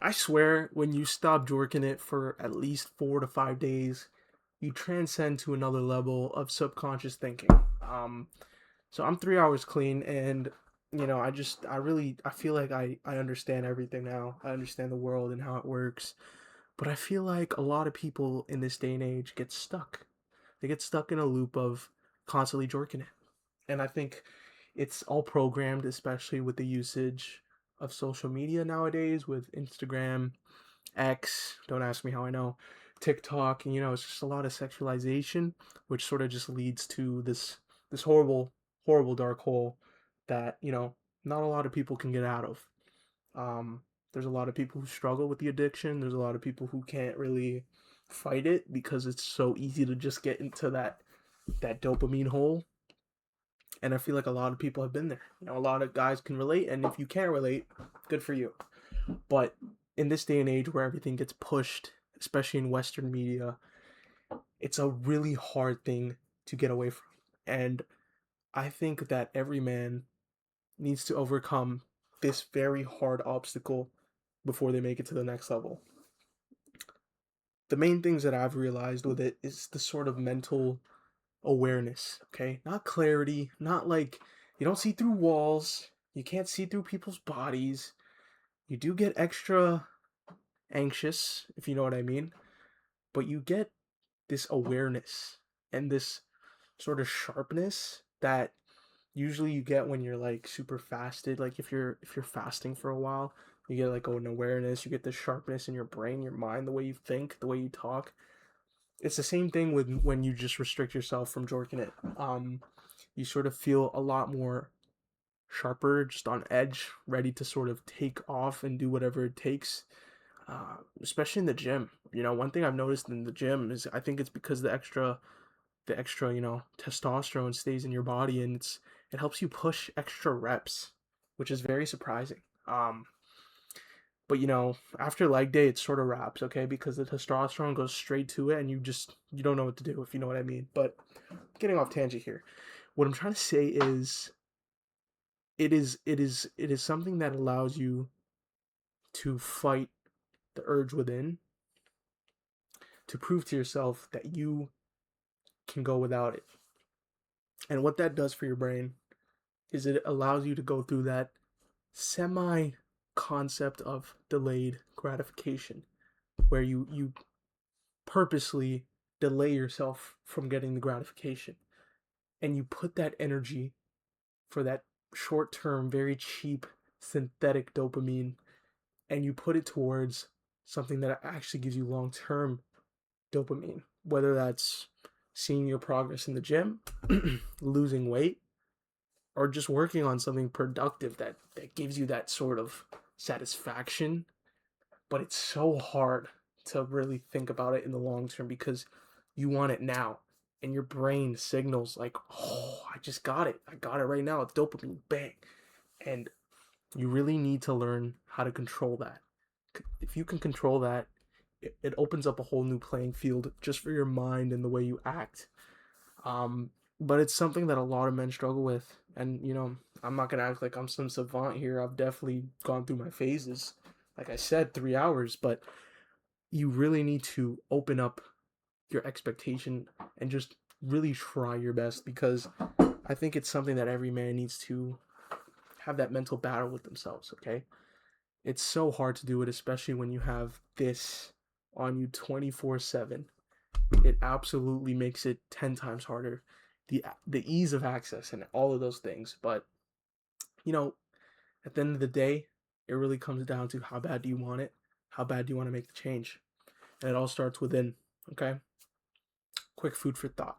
I swear, when you stop jorking it for at least 4 to 5 days, you transcend to another level of subconscious thinking. Um, so I'm 3 hours clean, and I feel like I understand everything now. I understand the world and how it works. But I feel like a lot of people in this day and age get stuck. They get stuck in a loop of constantly jorking it. And I think it's all programmed, especially with the usage of social media nowadays with Instagram, X, don't ask me how I know, TikTok, and it's just a lot of sexualization, which sort of just leads to this horrible dark hole that, not a lot of people can get out of. Um, there's a lot of people who struggle with the addiction. There's a lot of people who can't really fight it because it's so easy to just get into that dopamine hole. And I feel like a lot of people have been there. A lot of guys can relate, and if you can't relate, good for you. But in this day and age where everything gets pushed, especially in Western media, it's a really hard thing to get away from. And I think that every man needs to overcome this very hard obstacle before they make it to the next level. The main things that I've realized with it is the sort of mental awareness, okay? Not clarity, not like you don't see through walls, you can't see through people's bodies. You do get extra anxious, if you know what I mean, but you get this awareness and this sort of sharpness that usually you get when you're like super fasted. Like if you're fasting for a while, you get like an awareness, you get this sharpness in your brain, your mind, the way you think, the way you talk. It's the same thing with when you just restrict yourself from jorking it. You sort of feel a lot more sharper, just on edge, ready to sort of take off and do whatever it takes. Especially in the gym. One thing I've noticed in the gym is I think it's because the extra testosterone stays in your body, and it helps you push extra reps, which is very surprising. But after leg day, it sort of wraps, okay, because the testosterone goes straight to it, and you don't know what to do, if you know what I mean. But getting off tangent here, what I'm trying to say is it is something that allows you to fight the urge within, to prove to yourself that you can go without it. And what that does for your brain is it allows you to go through that semi concept of delayed gratification, where you purposely delay yourself from getting the gratification, and you put that energy for that short term, very cheap synthetic dopamine, and you put it towards something that actually gives you long term dopamine, whether that's seeing your progress in the gym, losing weight, or just working on something productive that gives you that sort of satisfaction. But it's so hard to really think about it in the long term because you want it now. And your brain signals like, oh, I just got it. I got it right now. It's dopamine. Bang. And you really need to learn how to control that. If you can control that, it opens up a whole new playing field just for your mind and the way you act. Um, but it's something that a lot of men struggle with. And, I'm not going to act like I'm some savant here. I've definitely gone through my phases. Like I said, 3 hours, but you really need to open up your expectation and just really try your best, because I think it's something that every man needs to have that mental battle with themselves, okay? It's so hard to do it, especially when you have this on you 24/7. It absolutely makes it 10 times harder. The ease of access and all of those things, but you know, at the end of the day, it really comes down to how bad do you want it? How bad do you want to make the change? And it all starts within, okay? Quick food for thought.